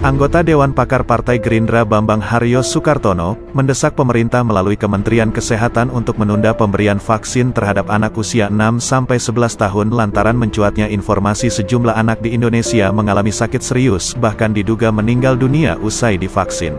Anggota Dewan Pakar Partai Gerindra Bambang Haryo Soekartono, mendesak pemerintah melalui Kementerian Kesehatan untuk menunda pemberian vaksin terhadap anak usia 6-11 tahun lantaran mencuatnya informasi sejumlah anak di Indonesia mengalami sakit serius bahkan diduga meninggal dunia usai divaksin.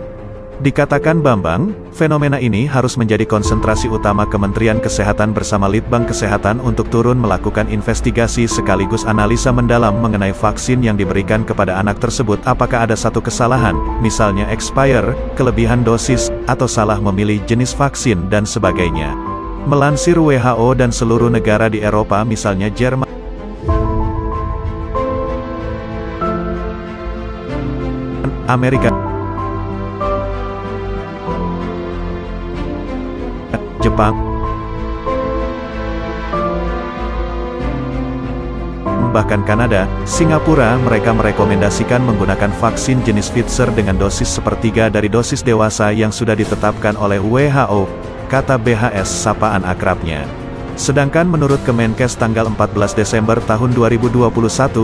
Dikatakan Bambang, fenomena ini harus menjadi konsentrasi utama Kementerian Kesehatan bersama Litbang Kesehatan untuk turun melakukan investigasi sekaligus analisa mendalam mengenai vaksin yang diberikan kepada anak tersebut apakah ada satu kesalahan, misalnya expire, kelebihan dosis, atau salah memilih jenis vaksin dan sebagainya. Melansir WHO dan seluruh negara di Eropa misalnya Jerman, Amerika, Jepang, bahkan Kanada, Singapura, mereka merekomendasikan menggunakan vaksin jenis Pfizer dengan dosis sepertiga dari dosis dewasa yang sudah ditetapkan oleh WHO, kata BHS sapaan akrabnya. Sedangkan menurut Kemenkes tanggal 14 Desember tahun 2021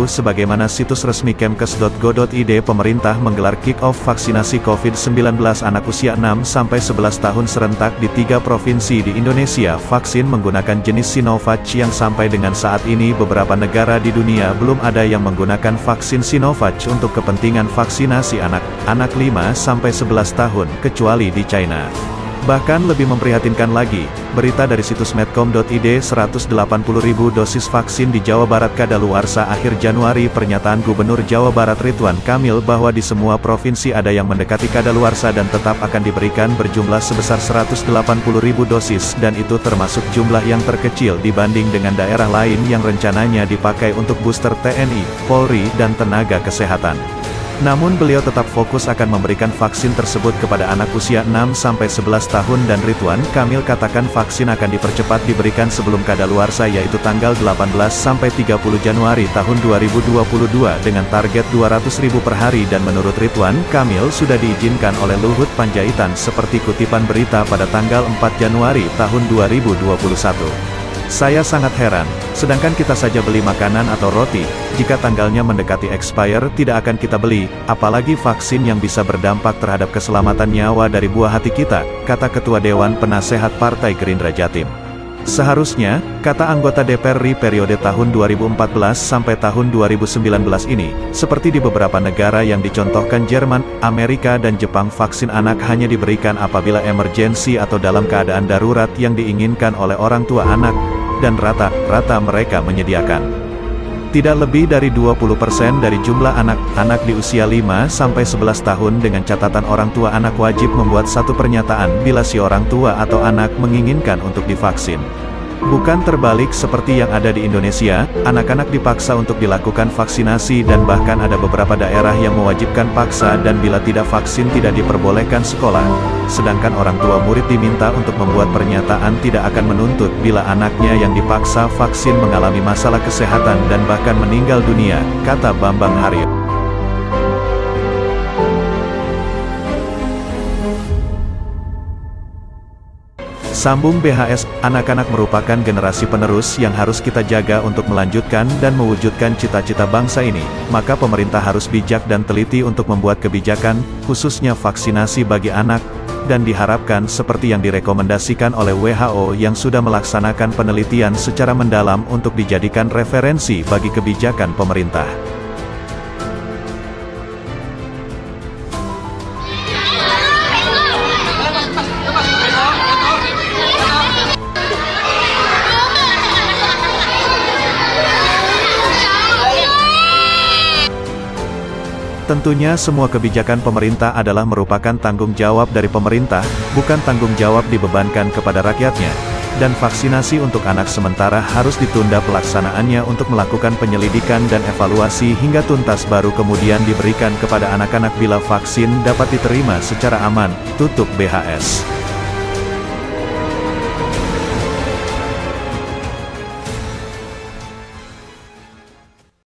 sebagaimana situs resmi kemkes.go.id pemerintah menggelar kick-off vaksinasi COVID-19 anak usia 6-11 tahun serentak di 3 provinsi di Indonesia. Vaksin menggunakan jenis Sinovac yang sampai dengan saat ini beberapa negara di dunia belum ada yang menggunakan vaksin Sinovac untuk kepentingan vaksinasi anak 5-11 tahun, kecuali di China. Bahkan lebih memprihatinkan lagi, berita dari situs medcom.id 180.000 dosis vaksin di Jawa Barat kadaluarsa akhir Januari. Pernyataan Gubernur Jawa Barat Ridwan Kamil bahwa di semua provinsi ada yang mendekati kadaluarsa dan tetap akan diberikan berjumlah sebesar 180.000 dosis dan itu termasuk jumlah yang terkecil dibanding dengan daerah lain yang rencananya dipakai untuk booster TNI, Polri, dan tenaga kesehatan. Namun beliau tetap fokus akan memberikan vaksin tersebut kepada anak usia 6-11 tahun dan Ridwan Kamil katakan vaksin akan dipercepat diberikan sebelum kadaluarsa yaitu tanggal 18-30 Januari tahun 2022 dengan target 200.000 per hari dan menurut Ridwan Kamil sudah diizinkan oleh Luhut Panjaitan seperti kutipan berita pada tanggal 4 Januari tahun 2021. Saya sangat heran, sedangkan kita saja beli makanan atau roti, jika tanggalnya mendekati expire tidak akan kita beli, apalagi vaksin yang bisa berdampak terhadap keselamatan nyawa dari buah hati kita, kata Ketua Dewan Penasehat Partai Gerindra Jatim. Seharusnya, kata anggota DPR RI periode tahun 2014 sampai tahun 2019 ini, seperti di beberapa negara yang dicontohkan Jerman, Amerika dan Jepang vaksin anak hanya diberikan apabila emergensi atau dalam keadaan darurat yang diinginkan oleh orang tua anak, dan rata-rata mereka menyediakan tidak lebih dari 20% dari jumlah anak-anak di usia 5-11 tahun dengan catatan orang tua anak wajib membuat satu pernyataan bila si orang tua atau anak menginginkan untuk divaksin. Bukan terbalik seperti yang ada di Indonesia, anak-anak dipaksa untuk dilakukan vaksinasi dan bahkan ada beberapa daerah yang mewajibkan paksa dan bila tidak vaksin tidak diperbolehkan sekolah. Sedangkan orang tua murid diminta untuk membuat pernyataan tidak akan menuntut bila anaknya yang dipaksa vaksin mengalami masalah kesehatan dan bahkan meninggal dunia, kata Bambang Haryo. Sambung BHS, anak-anak merupakan generasi penerus yang harus kita jaga untuk melanjutkan dan mewujudkan cita-cita bangsa ini, maka pemerintah harus bijak dan teliti untuk membuat kebijakan, khususnya vaksinasi bagi anak, dan diharapkan seperti yang direkomendasikan oleh WHO yang sudah melaksanakan penelitian secara mendalam untuk dijadikan referensi bagi kebijakan pemerintah. Tentunya semua kebijakan pemerintah adalah merupakan tanggung jawab dari pemerintah, bukan tanggung jawab dibebankan kepada rakyatnya. Dan vaksinasi untuk anak sementara harus ditunda pelaksanaannya untuk melakukan penyelidikan dan evaluasi hingga tuntas baru kemudian diberikan kepada anak-anak bila vaksin dapat diterima secara aman, tutup BHS.